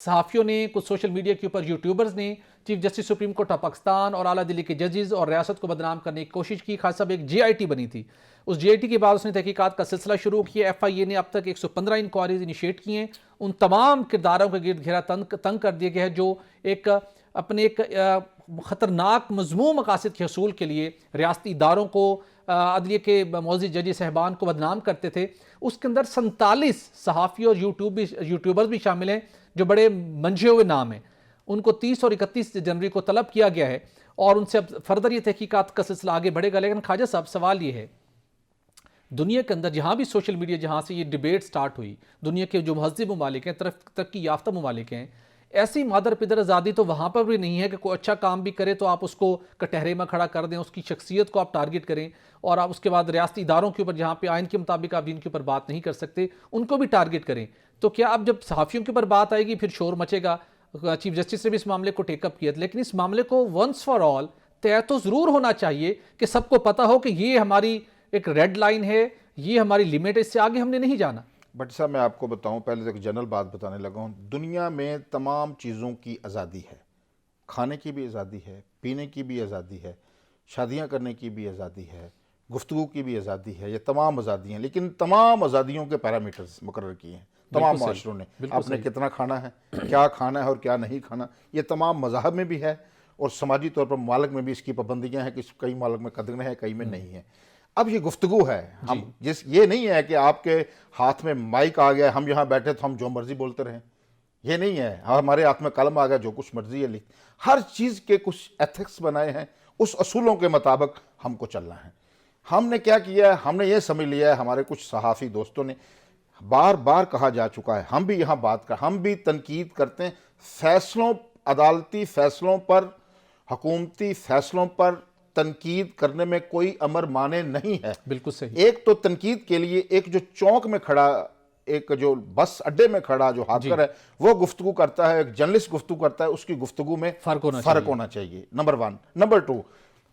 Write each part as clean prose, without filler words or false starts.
सहाफ़ियों ने, कुछ social media के ऊपर यूट्यूबर्स ने chief justice supreme court of Pakistan और आला दिल्ली के जजेस और रियासत को बदनाम करने की कोशिश की। खास साहब एक GIT बनी थी, उस GIT के बाद उसने तहकीकात का सिलसिला शुरू किया। FIA ने अब तक 115 इंक्वायरीज इनिशिएट की हैं। उन तमाम किरदारों के गिर्द घेरा तंग कर दिया गया है जो एक अपने एक ख़तरनाक मजमूम मकासद के हसूल के लिए रियासती इदारों को, अदलिया के मौज़ी जजी साहबान को बदनाम करते थे। उसके अंदर 47 सहाफ़ी और यूट्यूबर्स भी शामिल हैं जो बड़े मंझे हुए नाम हैं। उनको 30 और 31 जनवरी को तलब किया गया है और उनसे अब फर्दर ये तहकीकात का सिलसिला आगे बढ़ेगा। लेकिन ख्वाजा साहब, सवाल ये है, दुनिया के अंदर जहाँ भी सोशल मीडिया, जहाँ से ये डिबेट स्टार्ट हुई, दुनिया के जो महज़िब ममालिक हैं, तरक्की याफ्ता ममालिक हैं, ऐसी मादर पिदर आज़ादी तो वहाँ पर भी नहीं है कि कोई अच्छा काम भी करे तो आप उसको कटहरे में खड़ा कर दें, उसकी शख्सियत को आप टारगेट करें और आप उसके बाद रियासती इदारों के ऊपर, जहाँ पे आइन के मुताबिक आप इनके ऊपर बात नहीं कर सकते, उनको भी टारगेट करें। तो क्या अब जब सहाफ़ियों के ऊपर बात आएगी फिर शोर मचेगा। चीफ जस्टिस ने भी इस मामले को टेकअप किया, लेकिन इस मामले को वंस फॉर ऑल तय तो ज़रूर होना चाहिए कि सबको पता हो कि ये हमारी एक रेड लाइन है, ये हमारी लिमिट है, इससे आगे हमने नहीं जाना। बट साहब, मैं आपको बताऊं, पहले तो एक जनरल बात बताने लगा हूं। दुनिया में तमाम चीज़ों की आज़ादी है। खाने की भी आज़ादी है, पीने की भी आज़ादी है, शादियां करने की भी आज़ादी है, गुफ्तगू की भी आज़ादी है। ये तमाम आज़ादी हैं, लेकिन तमाम आज़ादियों के पैरामीटर्स मुकर्रर किए हैं तमाम माशरों ने। आपने कितना खाना है, क्या खाना है और क्या नहीं खाना, ये तमाम मज़ाहब में भी है और समाजी तौर पर मालिक में भी इसकी पाबंदियाँ हैं कि कई मालिक में कदर है, कई में नहीं है। अब ये गुफ्तगू है, हम जिस ये नहीं है कि आपके हाथ में माइक आ गया, हम यहाँ बैठे तो हम जो मर्जी बोलते रहें, ये नहीं है। हमारे हाथ में कलम आ गया, जो कुछ मर्जी है लिख। हर चीज़ के कुछ एथिक्स बनाए हैं, उस असूलों के मुताबिक हमको चलना है। हमने क्या किया है, हमने ये समझ लिया है, हमारे कुछ सहाफ़ी दोस्तों ने बार बार कहा जा चुका है, हम भी यहाँ बात कर, हम भी तनकीद करते हैं फैसलों, अदालती फैसलों पर, हुकूमती फैसलों पर तनकीद करने में कोई अमर माने नहीं है। बिल्कुल सही। एक तो तनकीद के लिए एक जो चौक में खड़ा, एक जो बस अड्डे में खड़ा जो हाकर है, वो गुफ्तगू करता है, एक जर्नलिस्ट गुफ्तगू करता है, उसकी गुफ्तगू में फर्क होना चाहिए। नंबर 1। नंबर 2,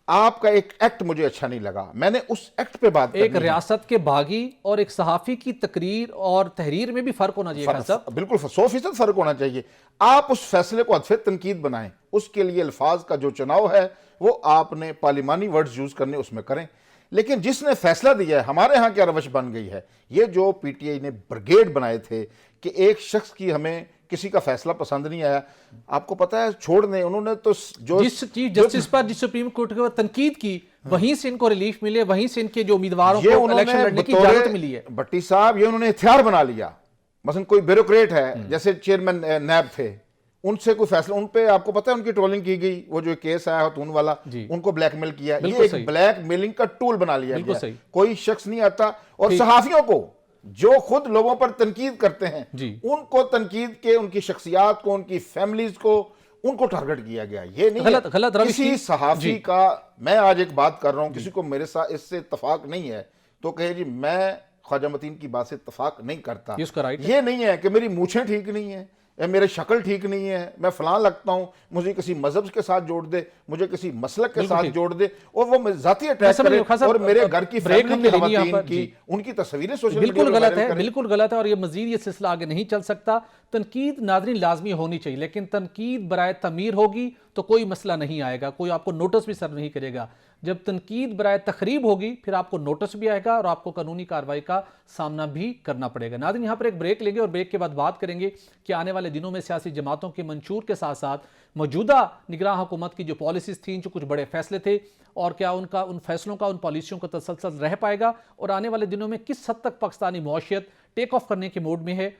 आपका एक एक्ट मुझे अच्छा नहीं लगा, मैंने उस एक्ट पे बात एक रियासत के बागी और एक सहाफ़ी की तकरीर और तहरीर में भी फर्क होना चाहिए। बिल्कुल 100% फर्क होना चाहिए। आप उस फैसले को हदफ तनकीद बनाएं, उसके लिए अल्फाज का जो चुनाव है वो आपने पार्लिमानी वर्ड्स यूज करने उसमें करें। लेकिन जिसने फैसला दिया है, हमारे यहाँ क्या रवश बन गई है, ये जो PTI ने ब्रिगेड बनाए थे कि एक शख्स की हमें किसी का फैसला पसंद नहीं आया, आपको पता है छोड़ दें, उन्होंने तो जो जिस चीफ जस्टिस पर जिस सुप्रीम कोर्ट के तनकीद की, वहीं से इनको रिलीफ मिले, वहीं से इनके जो उम्मीदवारों को इलेक्शन लड़ने की इजाजत मिली है। भट्टी साहब, ये उन्होंने हथियार बना लिया। मसलन कोई ब्यूरोक्रेट है, जैसे चेयरमैन नैब थे, उनसे कोई फैसला, उन पे आपको पता है उनकी ट्रोलिंग की गई, वो जो केस आया हतून वाला, उनको ब्लैकमेल किया। ये एक ब्लैकमेलिंग का टूल बना लिया गया। कोई शख्स नहीं आता और सहाफियों को जो खुद लोगों पर तनकीद करते हैं, उनको तनकीद के, उनकी शख्सियात को, उनकी फैमिलीज को, उनको टारगेट किया गया। ये नहीं गलत किसी सहाफी का। मैं आज एक बात कर रहा हूं, किसी को मेरे साथ इससे इत्तफाक नहीं है तो कहे जी मैं ख्वाजा मतीन की बात से इत्तफाक नहीं करता। ये नहीं है कि मेरी मूछें ठीक नहीं है, मेरे शक्ल ठीक नहीं है, मैं फलां लगता हूं, मुझे किसी मजहब के साथ जोड़ दे, मुझे किसी मसलक के साथ जोड़ दे और वो जाती अटैक करे और मेरे घर की फैमिली की उनकी तस्वीरें सोशल मीडिया बिल्कुल गलत है, बिल्कुल गलत है। और ये मजीद ये सिलसिला आगे नहीं चल सकता। तनकीद नाज़रीन लाजमी होनी चाहिए, लेकिन तनकीद बराए तमीर होगी तो कोई मसला नहीं आएगा, कोई आपको नोटिस भी सर्व नहीं करेगा। जब तनकीद बराए तखरीब होगी फिर आपको नोटिस भी आएगा और आपको कानूनी कार्रवाई का सामना भी करना पड़ेगा। नाज़रीन, यहाँ पर एक ब्रेक लेंगे और ब्रेक के बाद बात करेंगे कि आने वाले दिनों में सियासी जमातों के मंशूर के साथ साथ मौजूदा निगरान हुकूमत की जो पॉलिसीज़ थी, जो कुछ बड़े फैसले थे, और क्या उनका उन फैसलों का, उन पॉलिसियों का तसलसल रह पाएगा और आने वाले दिनों में किस हद तक पाकिस्तानी मौशियत टेक ऑफ करने के मोड में है,